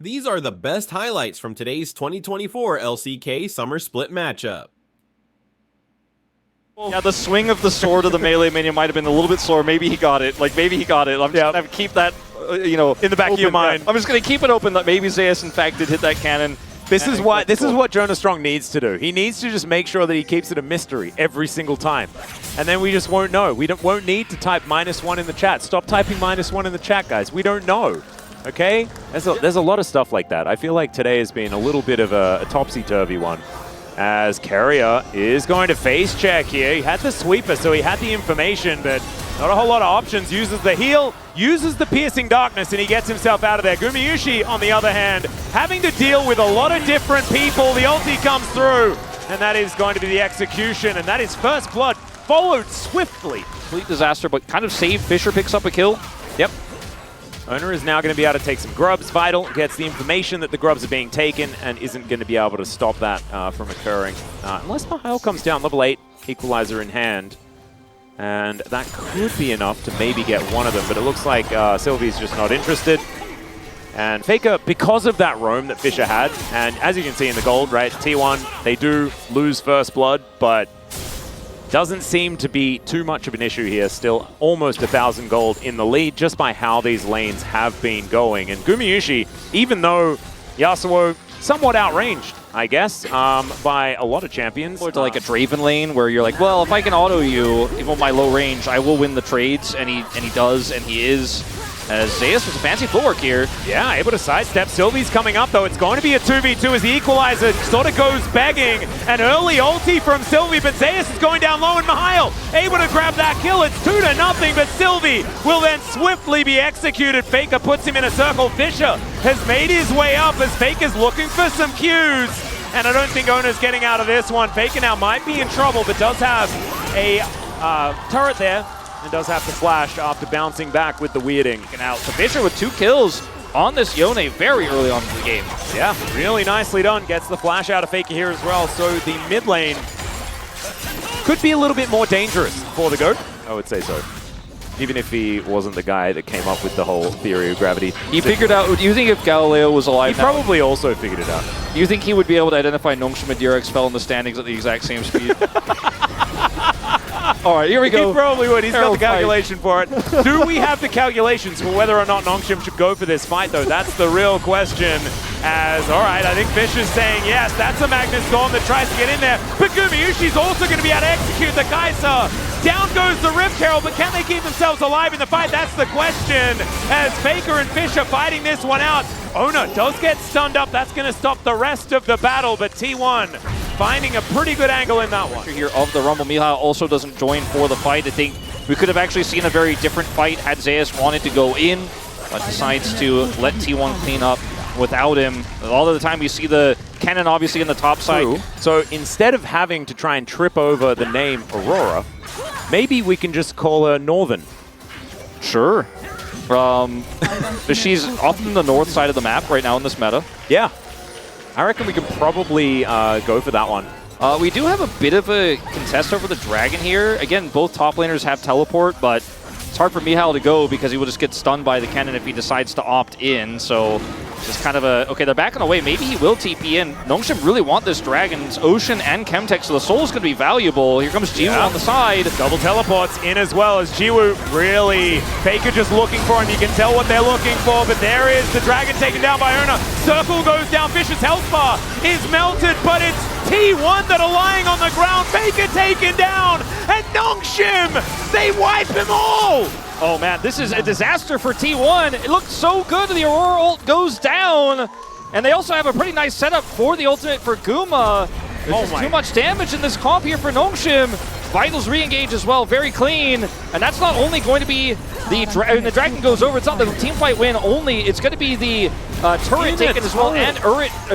These are the best highlights from today's 2024 LCK Summer Split matchup. Yeah, the swing of the sword of the melee minion might have been a little bit slower. Maybe he got it. Like, maybe he got it. I'm just going to keep that, in the back of your mind. I'm just going to keep it open that maybe Zeus, in fact, did hit that cannon. This is what Jonah Strong needs to do. He needs to just make sure that he keeps it a mystery every single time. And then we just won't know. We won't need to type -1 in the chat. Stop typing -1 in the chat, guys. We don't know. Okay? There's a lot of stuff like that. I feel like today has been a little bit of a topsy-turvy one. As Carrier is going to face check here. He had the sweeper, so he had the information, but not a whole lot of options. Uses the heal, uses the piercing darkness, and he gets himself out of there. Gumayusi, on the other hand, having to deal with a lot of different people. The ulti comes through, and that is going to be the execution, and that is first blood, followed swiftly. Complete disaster, but kind of saved. Fisher picks up a kill. Yep. Owner is now going to be able to take some grubs. Vital gets the information that the grubs are being taken and isn't going to be able to stop that from occurring. Unless Mihail comes down, level 8, equalizer in hand. And that could be enough to maybe get one of them, but it looks like Sylvie's just not interested. And Faker, because of that roam that Fisher had, and as you can see in the gold, right, T1, they do lose first blood, but doesn't seem to be too much of an issue here. Still almost 1,000 gold in the lead just by how these lanes have been going. And Gumayusi, even though Yasuo somewhat outranged, I guess, by a lot of champions. Or to like a Draven lane where you're like, well, if I can auto you, even with my low range, I will win the trades, and he does, and he is. As Zeus with a fancy footwork here. Yeah, able to sidestep. Sylvie's coming up, though. It's going to be a 2v2 as the equalizer sort of goes begging. An early ulti from Sylvie, but Zeus is going down low, and Mihail able to grab that kill. It's 2-0, but Sylvie will then swiftly be executed. Faker puts him in a circle. Fisher has made his way up as Faker's looking for some cues. And I don't think Owner's getting out of this one. Faker now might be in trouble, but does have a turret there. And does have to flash after bouncing back with the weirding. Out. So Fisher with 2 kills on this Yone very early on in the game. Yeah, really nicely done. Gets the flash out of Faker here as well. So the mid lane could be a little bit more dangerous for the GOAT. I would say so. Even if he wasn't the guy that came up with the whole theory of gravity. He figured out, do you think if Galileo was alive He probably also figured it out. Do you think he would be able to identify Nongshim RedForce fell in the standings at the exact same speed? All right, here we go. He probably would. He's got the calculation for it. Do we have the calculations for whether or not Nongshim should go for this fight, though? That's the real question. As, all right, I think Fisher's saying yes. That's a Magnus Storm that tries to get in there. But Gumayusi's also going to be able to execute the Kai'Sa. Down goes the Rift Herald, but can they keep themselves alive in the fight? That's the question. As Faker and Fisher fighting this one out. Ona does get stunned up. That's going to stop the rest of the battle, but T1 finding a pretty good angle in that one. Here of the Rumble, Mihail also doesn't join for the fight. I think we could have actually seen a very different fight had Zeus wanted to go in, but decides to let T1 clean up without him. A lot of the time we see the cannon obviously in the top side. So instead of having to try and trip over the name Aurora, maybe we can just call her Northern. Sure. But she's often the north side of the map right now in this meta. Yeah. I reckon we can probably go for that one. We do have a bit of a contest over the dragon here. Again, both top laners have teleport, but it's hard for Mihail to go because he will just get stunned by the cannon if he decides to opt in. So just kind of a, okay, they're backing away. Maybe he will TP in. Nongshim really want this Dragons, Ocean and Chemtech, so the soul's going to be valuable. Here comes Jiwoo on the side. Double teleports in as well as Jiwoo really, Faker just looking for him. You can tell what they're looking for, but there is the Dragon taken down by Ona. Circle goes down, Fisher's health bar is melted, but it's T1 that are lying on the ground. Faker taken down, and Nongshim, they wipe them all! Oh man, this is a disaster for T1. It looked so good. The Aurora ult goes down. And they also have a pretty nice setup for the ultimate for Guma. There's just too much damage in this comp here for Nongshim. Vitals re-engage as well, very clean. And that's not only going to be the Dragon goes over, it's not the team fight win only, it's going to be the turret taken as well, and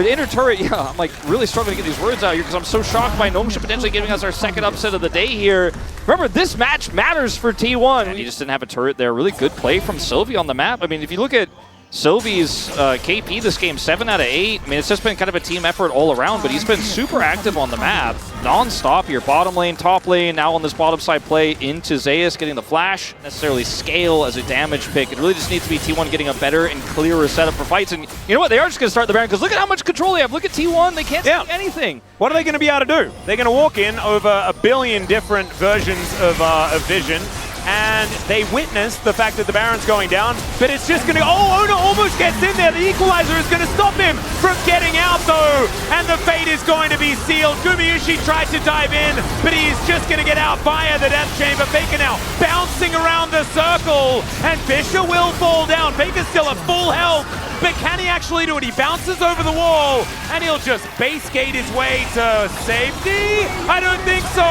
inner turret. Yeah, I'm like really struggling to get these words out here because I'm so shocked by Nongshim potentially giving us our second upset of the day here. Remember, this match matters for T1. And he just didn't have a turret there. Really good play from Sylvie on the map. I mean, if you look at Sylvie's KP this game, 7 out of 8. I mean, it's just been kind of a team effort all around, but he's been super active on the map. Non-stop here, bottom lane, top lane, now on this bottom side play into Zeus, getting the flash. Necessarily scale as a damage pick. It really just needs to be T1 getting a better and clearer setup for fights. And you know what? They are just going to start the Baron, because look at how much control they have. Look at T1. They can't do anything. What are they going to be able to do? They're going to walk in over a billion different versions of vision, and they witness the fact that the Baron's going down, but it's just going to... Oh, Ona almost gets in there. The equalizer is going to stop him from getting out, though, and the fate is going to be sealed. Gumayushi tried to dive in, but he's just going to get out via the Death Chamber. Faker now bouncing around the circle, and Fisher will fall down. Faker's still at full health, but can he actually do it? He bounces over the wall, and he'll just base gate his way to safety? I don't think so.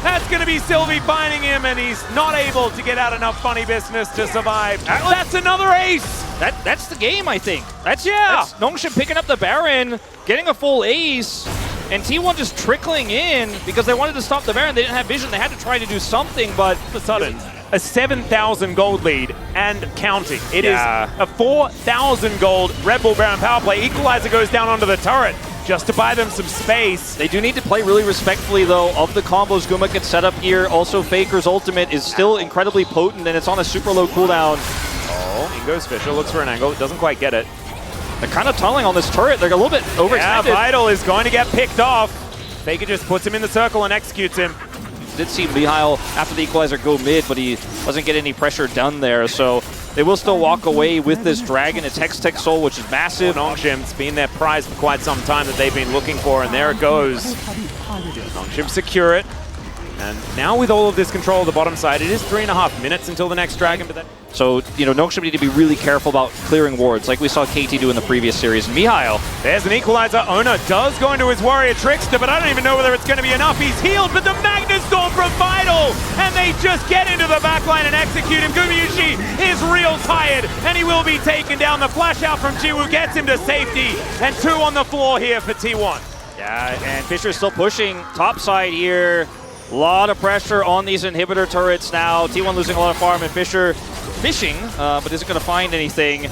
That's going to be Sylvie finding him, and he's not able to get out enough funny business to survive. That's another ace! That's the game, I think. That's Nongshim picking up the Baron, getting a full ace, and T1 just trickling in because they wanted to stop the Baron. They didn't have vision. They had to try to do something, but... All of a sudden, a 7,000 gold lead and counting. It is a 4,000 gold Red Bull Baron power play. Equalizer goes down onto the turret just to buy them some space. They do need to play really respectfully, though, of the combos Guma gets set up here. Also, Faker's ultimate is still incredibly potent, and it's on a super low cooldown. Oh, in goes Fisher, looks for an angle, doesn't quite get it. They're kind of tunneling on this turret. They're a little bit overextended. Yeah, Vital is going to get picked off. Faker just puts him in the circle and executes him. Did see Mihail after the equalizer go mid, but he doesn't get any pressure done there, so they will still walk away with this dragon. It's Hextech Soul, which is massive. Nongshim's been their prize for quite some time that they've been looking for, and there it goes. Nongshim secure it. And now with all of this control of the bottom side, it is 3.5 minutes until the next dragon. But so, you know, Nongshim need to be really careful about clearing wards, like we saw KT do in the previous series. And Mihail. There's an equalizer. Ona does go into his Warrior Trickster, but I don't even know whether it's going to be enough. He's healed, but the Magnus Storm from Vital, and they just get into the backline and execute him. Gumayushi is real tired, and he will be taken down. The flash out from Jiwoo gets him to safety, and 2 on the floor here for T1. Yeah, and Fisher's still pushing top side here. A lot of pressure on these inhibitor turrets now. T1 losing a lot of farm, and Fisher fishing, but isn't going to find anything.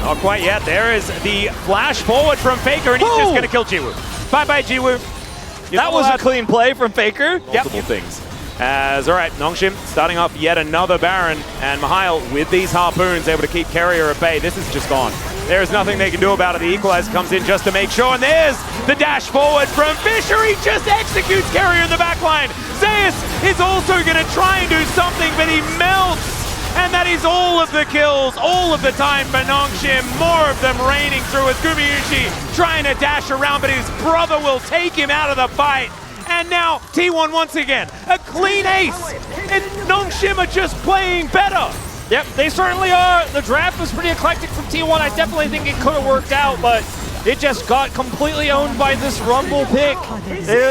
Not quite yet. There is the flash forward from Faker, and he's just going to kill Jiwoo. Bye-bye, Jiwoo. That was a clean play from Faker. Multiple things. All right, Nongshim starting off yet another Baron, and Mihail with these harpoons able to keep Carrier at bay. This is just gone. There is nothing they can do about it. The equalizer comes in just to make sure, and there's the dash forward from Fisher. He just executes Carrier in the backline. Zeus is also going to try and do something, but he melts. And that is all of the kills, all of the time for Nongshim. More of them raining through as Gumayushi trying to dash around, but his brother will take him out of the fight. And now T1 once again, a clean ace. And Nongshim are just playing better. Yep, they certainly are. The draft was pretty eclectic from T1. I definitely think it could have worked out, but it just got completely owned by this Rumble pick.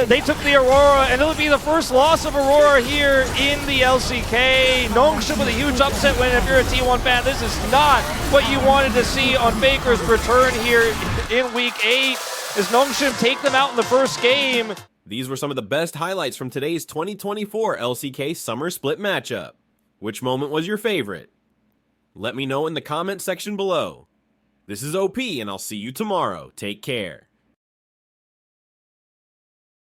They took the Aurora, and it'll be the first loss of Aurora here in the LCK. Nongshim with a huge upset win. If you're a T1 fan, this is not what you wanted to see on Faker's return here in Week 8. As Nongshim take them out in the first game. These were some of the best highlights from today's 2024 LCK Summer Split matchup. Which moment was your favorite? Let me know in the comment section below. This is OP, and I'll see you tomorrow. Take care.